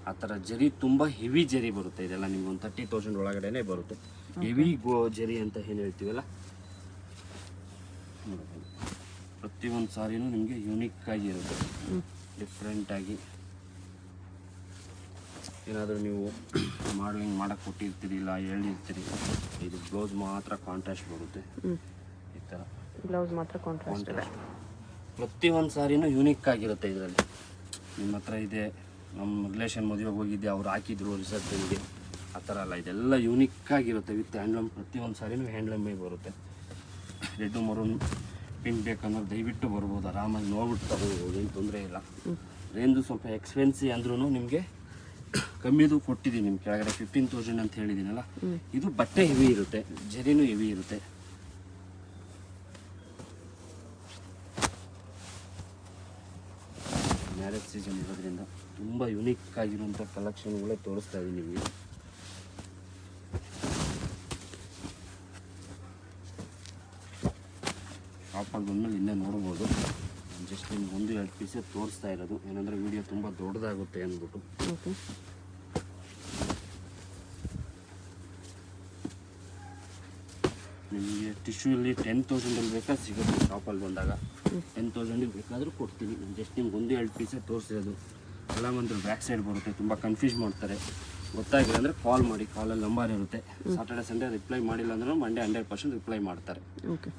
ಆ ಥರ ಜರಿ ತುಂಬ ಹೆವಿ ಜರಿ ಬರುತ್ತೆ. ಇದೆಲ್ಲ ನಿಮ್ಗೆ ಒಂದು 30,000 ಒಳಗಡೆನೇ ಬರುತ್ತೆ. ಹೆವಿ ಜರಿ ಅಂತ ಏನು ಹೇಳ್ತೀವಲ್ಲ, ನೋಡ್ಬೋದು. ಪ್ರತಿಯೊಂದು ಸಾರಿನೂ ನಿಮಗೆ ಯೂನಿಕ್ ಆಗಿರುತ್ತೆ, ಡಿಫ್ರೆಂಟಾಗಿ. ಏನಾದರೂ ನೀವು ಹಿಂಗೆ ಮಾಡೋಕ್ಕೆ ಕೊಟ್ಟಿರ್ತೀರಿ, ಇಲ್ಲ ಹೇಳಿರ್ತೀರಿ, ಇದು ಬ್ಲೌಸ್ ಮಾತ್ರ ಕಾಂಟ್ರಾಸ್ಟ್ ಬರುತ್ತೆ. ಈ ಥರ ಬ್ಲೌಸ್ ಮಾತ್ರ ಕಾಂಟ್ರಾಸ್ಟ್. ಪ್ರತಿಯೊಂದು ಸಾರಿನೂ ಯೂನಿಕ್ ಆಗಿರುತ್ತೆ ಇದರಲ್ಲಿ. ನಿಮ್ಮ ಹತ್ರ ಇದೆ, ನಮ್ಮ ರಿಲೇಷನ್ ಮದುವೆಗೆ ಹೋಗಿದ್ದೆ ಅವ್ರು ಹಾಕಿದ್ರು ರಿಸೆಪ್ಷನ್ಗೆ, ಆ ಥರ ಅಲ್ಲ, ಇದೆಲ್ಲ ಯೂನಿಕ್ ಆಗಿರುತ್ತೆ. ವಿತ್ ಹ್ಯಾಂಡ್ಲೂಮ್, ಪ್ರತಿಯೊಂದು ಸಾರಿನೂ ಹ್ಯಾಂಡ್ಲೂಮೇ ಬರುತ್ತೆ. ರೆಡ್ ಮರೂನ್ ಪಿಂಕ್ ಬೇಕನ್ನೋರು ದಯವಿಟ್ಟು ಬರ್ಬೋದು, ಆರಾಮಾಗಿ ನೋಡ್ಬಿಟ್ಟು ತಗೋಬೋದು, ಏನು ತೊಂದರೆ ಇಲ್ಲ. ರೇಂಜು ಸ್ವಲ್ಪ ಎಕ್ಸ್ಪೆನ್ಸಿವ್ ಅಂದ್ರೂ ನಿಮಗೆ ಕಮ್ಮಿದು ಕೊಟ್ಟಿದ್ದೀನಿ. ನಿಮ್ಮ ಕೆಳಗಡೆ 15,000 ಅಂತ ಹೇಳಿದ್ದೀನಲ್ಲ, ಇದು ಬಟ್ಟೆ ಹೆವಿ ಇರುತ್ತೆ, ಜರಿನೂ ಹೆವಿ ಇರುತ್ತೆ. ಮ್ಯಾರೇಜ್ ಸೀಸನ್ ಇರೋದ್ರಿಂದ ತುಂಬ ಯುನೀಕ್ ಆಗಿರುವಂಥ ಕಲೆಕ್ಷನ್ಗಳೇ ತೋರಿಸ್ತಾ ಇದ್ದೀನಿ ನಿಮಗೆ. ಶಾಪಲ್ಲಿ ಬಂದಮೇಲೆ ಇನ್ನೇ ನೋಡ್ಬೋದು. ಜಸ್ಟ್ ನಿಮ್ಗೆ 1-2 ಪೀಸೇ ತೋರಿಸ್ತಾ ಇರೋದು, ಏನಂದರೆ ವಿಡಿಯೋ ತುಂಬ ದೊಡ್ಡದಾಗುತ್ತೆ ಅಂದ್ಬಿಟ್ಟು. ನಿಮಗೆ ಟಿಶ್ಯೂಲಿ 10,000 ಬೇಕಾದ್ರೆ ಸಿಗುತ್ತೆ. ಶಾಪಲ್ಲಿ ಬಂದಾಗ 10,000 ಬೇಕಾದರೂ ಕೊಡ್ತೀನಿ. ಜಸ್ಟ್ ನಿಮ್ಗೆ 1-2 ಪೀಸೇ ತೋರಿಸಿರೋದು. ಎಲ್ಲ ಮಂದಿ ಬ್ಯಾಕ್ ಸೈಡ್ ಬರುತ್ತೆ, ತುಂಬ ಕನ್ಫ್ಯೂಸ್ ಮಾಡ್ತಾರೆ. ಗೊತ್ತಾಗಿಲ್ಲ ಅಂದರೆ ಕಾಲ್ ಮಾಡಿ, ಕಾಲಲ್ಲಿ ನಂಬರ್ ಇರುತ್ತೆ. ಸಾಟರ್ಡೆ ಸಂಡೇ ರಿಪ್ಲೈ ಮಾಡಿಲ್ಲ ಅಂದ್ರೆ ಮಂಡೇ 100% ರಿಪ್ಲೈ ಮಾಡ್ತಾರೆ. ಓಕೆ.